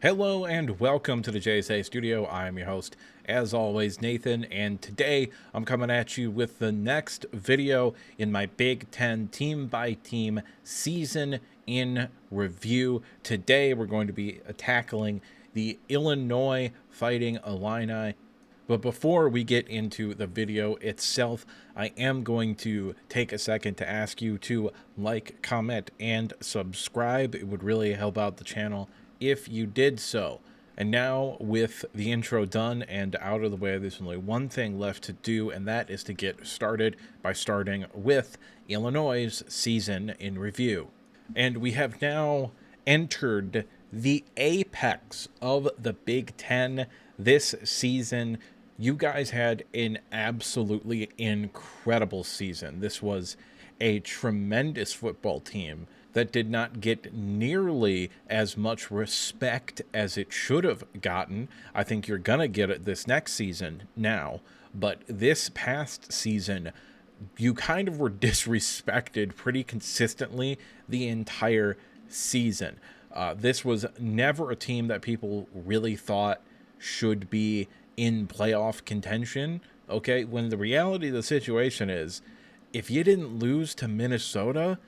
Hello and welcome to the JSA Studio. I am your host, as always, Nathan, and today I'm coming at you with the next video in my Big Ten team by team season in review. Today we're going to be tackling the Illinois Fighting Illini. But before we get into the video itself, I am going to take a second to ask you to like, comment, and subscribe. It would really help out the channel if you did so. And now, with the intro done and out of the way, there's only one thing left to do, and that is to get started by starting with Illinois' season in review. And we have now entered the apex of the Big Ten this season. You guys had an absolutely incredible season. This was a tremendous football team that did not get nearly as much respect as it should have gotten. I think you're going to get it this next season now, but this past season, you kind of were disrespected pretty consistently the entire season. This was never a team that people really thought should be in playoff contention, okay? When the reality of the situation is, if you didn't lose to Minnesota,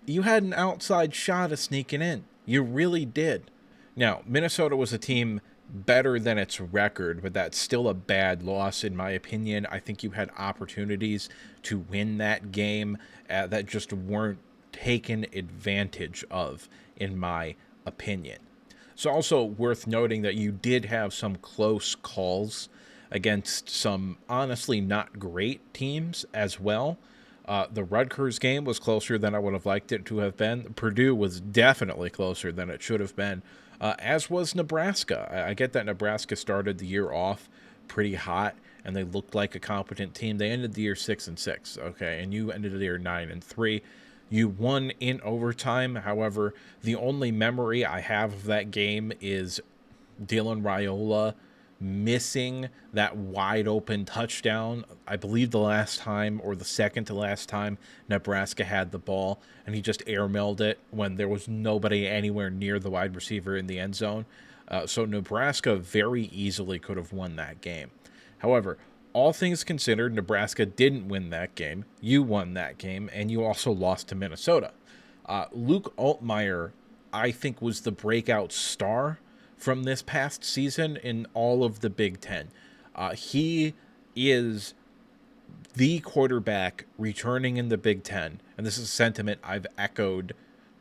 you had an outside shot of sneaking in. You really did. Now, Minnesota was a team better than its record, but that's still a bad loss in my opinion. I think you had opportunities to win that game that just weren't taken advantage of, in my opinion. It's also worth noting that you did have some close calls against some honestly not great teams as well. The Rutgers game was closer than I would have liked it to have been. Purdue was definitely closer than it should have been, as was Nebraska. I get that Nebraska started the year off pretty hot, and they looked like a competent team. They ended the year 6-6, okay, and you ended the year 9-3. You won in overtime. However, the only memory I have of that game is Dylan Raiola missing that wide open touchdown. I believe the last time, or the second to last time, Nebraska had the ball, and he just airmailed it when there was nobody anywhere near the wide receiver in the end zone. So Nebraska very easily could have won that game. However, all things considered, Nebraska didn't win that game. You won that game, and you also lost to Minnesota. Luke Altmaier, I think, was the breakout star from this past season in all of the Big Ten. He is the quarterback returning in the Big Ten, and this is a sentiment I've echoed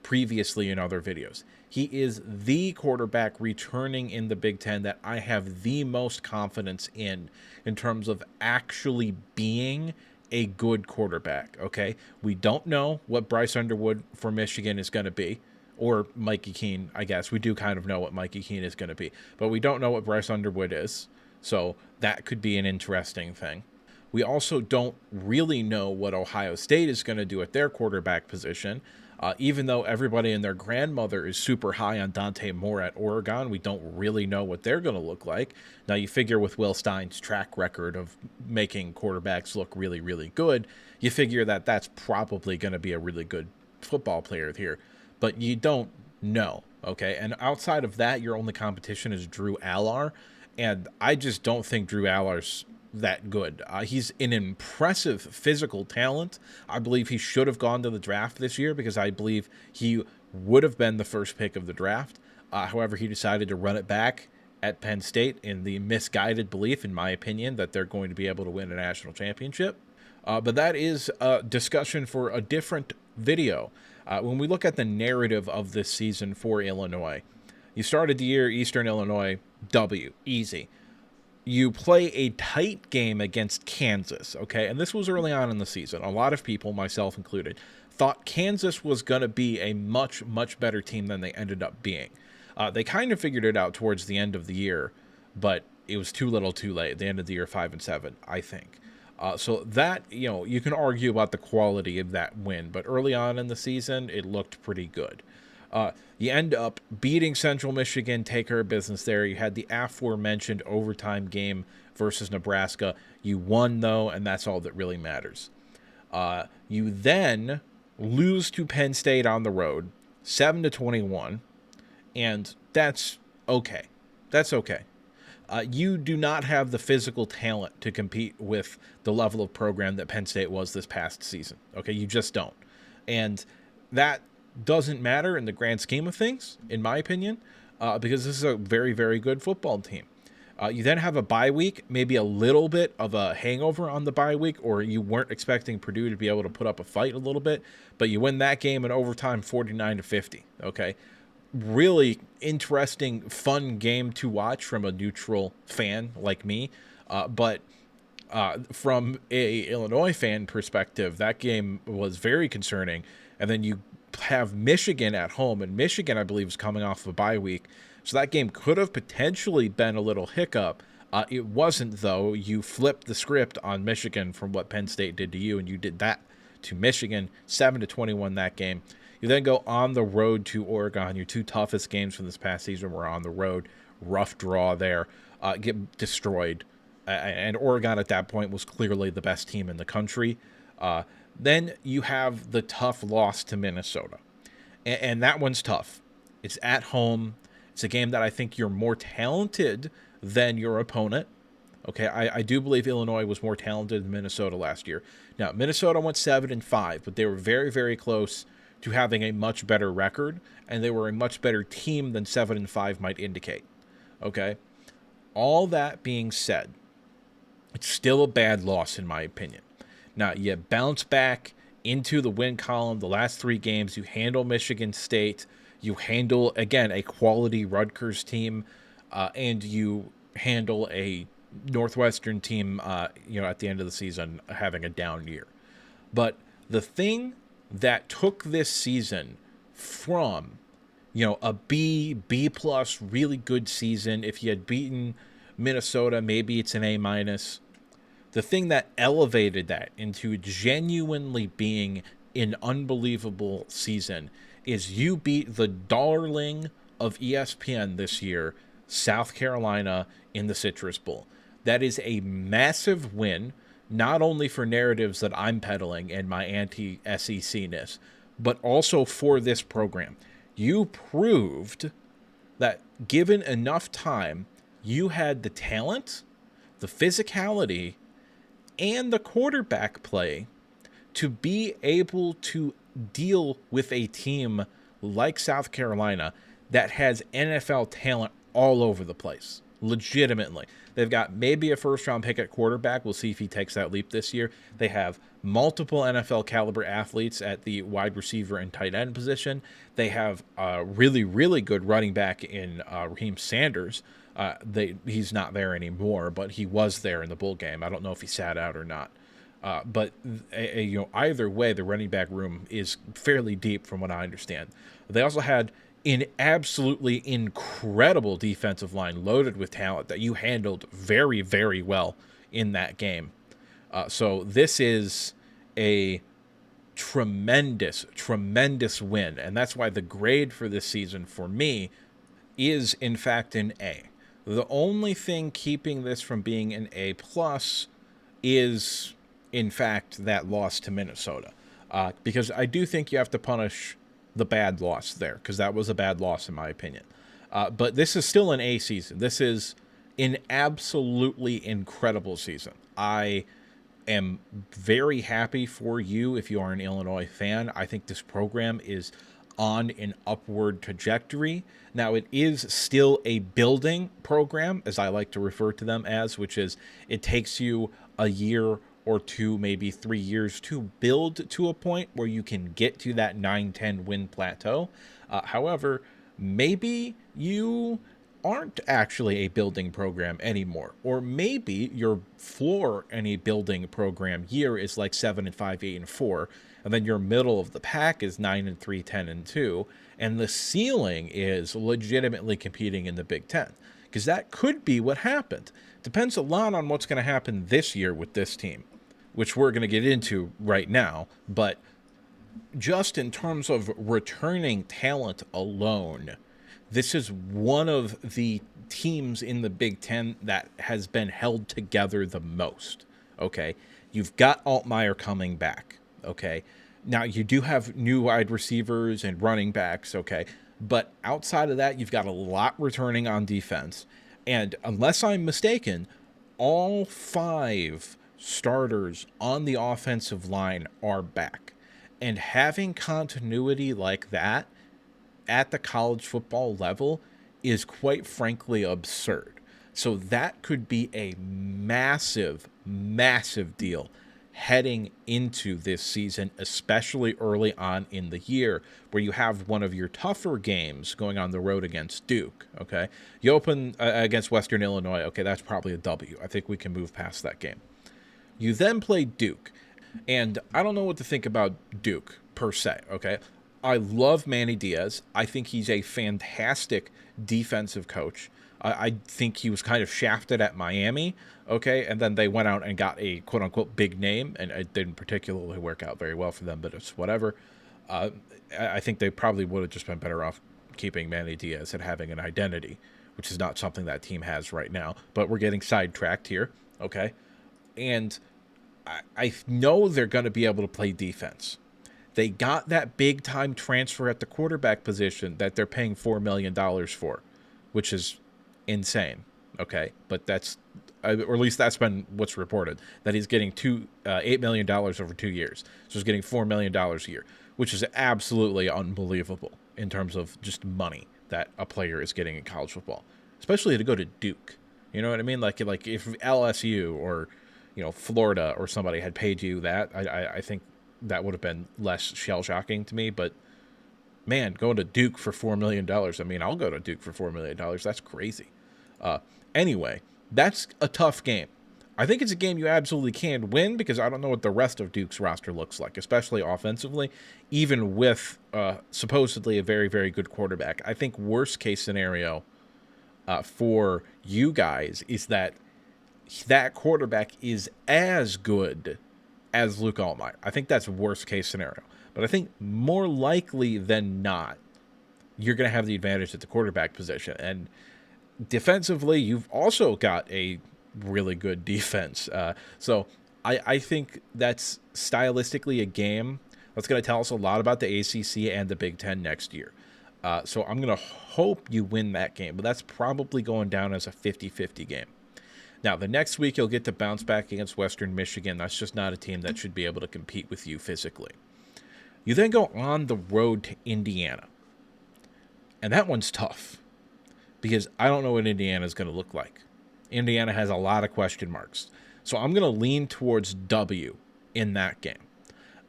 previously in other videos. He is the quarterback returning in the Big Ten that I have the most confidence in terms of actually being a good quarterback, okay? We don't know what Bryce Underwood for Michigan is going to be, or Mikey Keene, I guess. We do kind of know what Mikey Keene is going to be, but we don't know what Bryce Underwood is, so that could be an interesting thing. We also don't really know what Ohio State is going to do at their quarterback position. Even though everybody and their grandmother is super high on Dante Moore at Oregon, we don't really know what they're going to look like. Now, you figure with Will Stein's track record of making quarterbacks look really, really good, you figure that that's probably going to be a really good football player here. But you don't know, okay? And outside of that, your only competition is Drew Allar, and I just don't think Drew Allar's that good. He's an impressive physical talent. I believe he should have gone to the draft this year because I believe he would have been the first pick of the draft. However, he decided to run it back at Penn State in the misguided belief, in my opinion, that they're going to be able to win a national championship. But that is a discussion for a different video. When we look at the narrative of this season for Illinois, you started the year Eastern Illinois, W, easy. You play a tight game against Kansas, okay? And this was early on in the season. A lot of people, myself included, thought Kansas was going to be a much, much better team than they ended up being. They kind of figured it out towards the end of the year, but it was too little too late. They ended the year 5-7, I think. So that, you can argue about the quality of that win, but early on in the season, it looked pretty good. You end up beating Central Michigan, take care of business there. You had the aforementioned overtime game versus Nebraska. You won, though, and that's all that really matters. You then lose to Penn State on the road, 7-21, and that's okay. That's okay. You do not have the physical talent to compete with the level of program that Penn State was this past season. Okay, you just don't. And that doesn't matter in the grand scheme of things, in my opinion, because this is a very, very good football team. You then have a bye week, maybe a little bit of a hangover on the bye week, or you weren't expecting Purdue to be able to put up a fight a little bit, but you win that game in overtime 49-50, okay? Really interesting, fun game to watch from a neutral fan like me, but from a Illinois fan perspective, that game was very concerning. And then you have Michigan at home, and Michigan, I believe, is coming off of a bye week. So that game could have potentially been a little hiccup. It wasn't, though. You flipped the script on Michigan from what Penn State did to you, and you did that to Michigan, 7-21 that game. You then go on the road to Oregon. Your two toughest games from this past season were on the road. Rough draw there. Get destroyed. And Oregon at that point was clearly the best team in the country. Then you have the tough loss to Minnesota. And that one's tough. It's at home. It's a game that I think you're more talented than your opponent. Okay, I do believe Illinois was more talented than Minnesota last year. Now, Minnesota went 7-5, but they were very, very close to having a much better record, and they were a much better team than 7-5 might indicate. Okay? All that being said, it's still a bad loss in my opinion. Now, you bounce back into the win column the last three games. You handle Michigan State. You handle, again, a quality Rutgers team, and you handle a Northwestern team, at the end of the season having a down year. But the thing that took this season from, a B plus, really good season, if you had beaten Minnesota, maybe it's an A minus. The thing that elevated that into genuinely being an unbelievable season is you beat the darling of ESPN this year, South Carolina, in the Citrus Bowl. That is a massive win, not only for narratives that I'm peddling and my anti-SEC-ness, but also for this program. You proved that given enough time, you had the talent, the physicality, and the quarterback play to be able to deal with a team like South Carolina that has NFL talent all over the place. Legitimately. They've got maybe a first-round pick at quarterback. We'll see if he takes that leap this year. They have multiple NFL-caliber athletes at the wide receiver and tight end position. They have a really, really good running back in Raheem Sanders. He's not there anymore, but he was there in the bowl game. I don't know if he sat out or not. But either way, the running back room is fairly deep from what I understand. They also had an absolutely incredible defensive line loaded with talent that you handled very, very well in that game. So this is a tremendous, tremendous win. And that's why the grade for this season for me is, in fact, an A. The only thing keeping this from being an A plus is, in fact, that loss to Minnesota. Because I do think you have to punish the bad loss there, because that was a bad loss in my opinion. But this is still an A season. This is an absolutely incredible season. I am very happy for you if you are an Illinois fan. I think this program is on an upward trajectory. Now, it is still a building program, as I like to refer to them as, which is it takes you a year or two, maybe 3 years to build to a point where you can get to that 9-10 win plateau. However, maybe you aren't actually a building program anymore, or maybe your floor in a building program year is like 7-5, 8-4, and then your middle of the pack is 9-3, 10-2, and the ceiling is legitimately competing in the Big Ten, because that could be what happened. Depends a lot on what's going to happen this year with this team, which we're going to get into right now. But just in terms of returning talent alone, this is one of the teams in the Big Ten that has been held together the most, okay? You've got Altmaier coming back, okay? Now, you do have new wide receivers and running backs, okay? But outside of that, you've got a lot returning on defense. And unless I'm mistaken, all 5 starters on the offensive line are back. And having continuity like that at the college football level is quite frankly absurd. So that could be a massive, massive deal heading into this season, especially early on in the year, where you have one of your tougher games going on the road against Duke. Okay, you open against Western Illinois. Okay, that's probably a W. I think we can move past that game. You then play Duke, and I don't know what to think about Duke per se. Okay, I love Manny Diaz. I think he's a fantastic defensive coach. I think he was kind of shafted at Miami, okay, and then they went out and got a quote-unquote big name, and it didn't particularly work out very well for them, but it's whatever. I think they probably would have just been better off keeping Manny Diaz and having an identity, which is not something that team has right now, but we're getting sidetracked here, okay? And I know they're going to be able to play defense. They got that big-time transfer at the quarterback position that they're paying $4 million for, which is insane, okay? But that's, or at least that's been what's reported, that he's getting $8 million over 2 years. So he's getting $4 million a year, which is absolutely unbelievable in terms of just money that a player is getting in college football, especially to go to Duke. You know what I mean? Like if LSU or, Florida or somebody had paid you that, I think that would have been less shell-shocking to me, but man, going to Duke for $4 million, I mean, I'll go to Duke for $4 million. That's crazy. Anyway, that's a tough game. I think it's a game you absolutely can win because I don't know what the rest of Duke's roster looks like, especially offensively, even with supposedly a very, very good quarterback. I think worst case scenario for you guys is that quarterback is as good as Luke Altmaier. I think that's worst case scenario. But I think more likely than not, you're going to have the advantage at the quarterback position. And defensively, you've also got a really good defense. So I think that's stylistically a game that's going to tell us a lot about the ACC and the Big Ten next year. So I'm going to hope you win that game. But that's probably going down as a 50-50 game. Now, the next week, you'll get to bounce back against Western Michigan. That's just not a team that should be able to compete with you physically. You then go on the road to Indiana. And that one's tough because I don't know what Indiana is going to look like. Indiana has a lot of question marks. So I'm going to lean towards W in that game.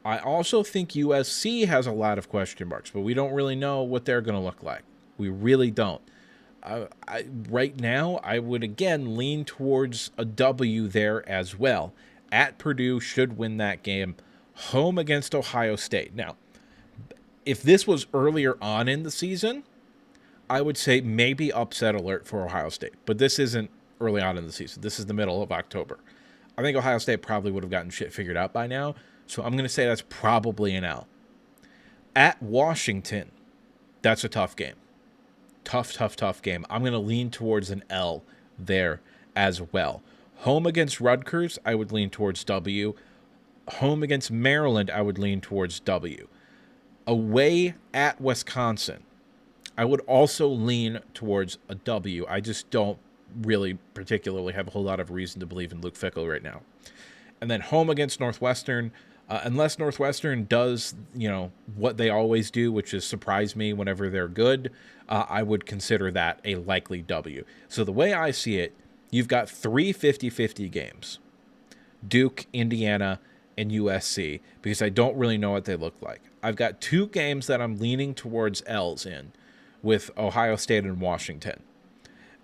I also think USC has a lot of question marks, but we don't really know what they're going to look like. We really don't. Right now, I would again lean towards a W there as well. At Purdue, should win that game. Home against Ohio State. Now, if this was earlier on in the season, I would say maybe upset alert for Ohio State. But this isn't early on in the season. This is the middle of October. I think Ohio State probably would have gotten shit figured out by now. So I'm going to say that's probably an L. At Washington, that's a tough game. Tough game. I'm going to lean towards an L there as well. Home against Rutgers, I would lean towards W. Home against Maryland, I would lean towards W. Away at Wisconsin, I would also lean towards a W. I just don't really particularly have a whole lot of reason to believe in Luke Fickell right now. And then home against Northwestern, unless Northwestern does, what they always do, which is surprise me whenever they're good, I would consider that a likely W. So the way I see it, you've got 3 50-50 games. Duke, Indiana, and USC, because I don't really know what they look like. I've got 2 games that I'm leaning towards L's in, with Ohio State and Washington.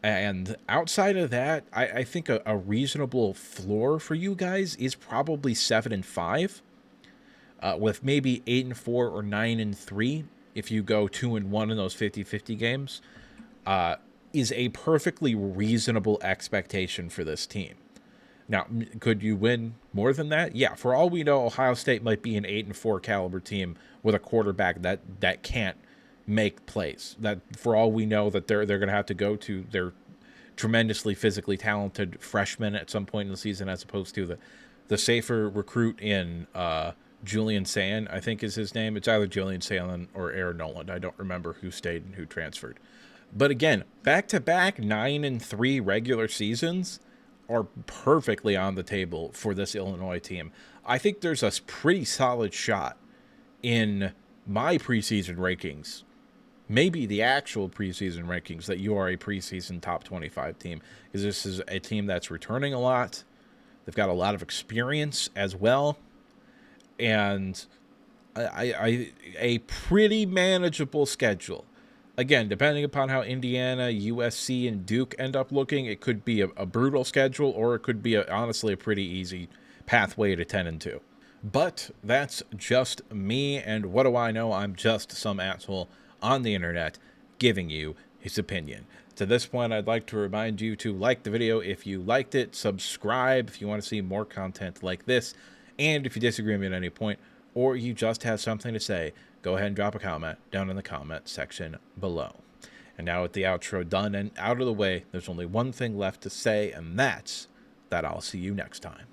And outside of that, I think a reasonable floor for you guys is probably 7-5, with maybe 8-4 or 9-3 if you go 2-1 in those 50-50 games, is a perfectly reasonable expectation for this team. Now, could you win more than that? Yeah, for all we know, Ohio State might be an 8-4 caliber team with a quarterback that can't make plays. That for all we know, that they're going to have to go to their tremendously physically talented freshmen at some point in the season, as opposed to the safer recruit in Julian Sand, I think is his name. It's either Julian Sand or Aaron Noland. I don't remember who stayed and who transferred. But again, back-to-back 9-3 regular seasons are perfectly on the table for this Illinois team. I think there's a pretty solid shot in my preseason rankings, maybe the actual preseason rankings, that you are a preseason top 25 team, because this is a team that's returning a lot. They've got a lot of experience as well, and a pretty manageable schedule. Again, depending upon how Indiana, USC, and Duke end up looking, it could be a brutal schedule, or it could be honestly a pretty easy pathway to 10-2. But that's just me, and what do I know? I'm just some asshole on the internet giving you his opinion. To this point, I'd like to remind you to like the video if you liked it, subscribe if you want to see more content like this, and if you disagree with me at any point, or you just have something to say, go ahead and drop a comment down in the comment section below. And now with the outro done and out of the way, there's only one thing left to say, and that's that I'll see you next time.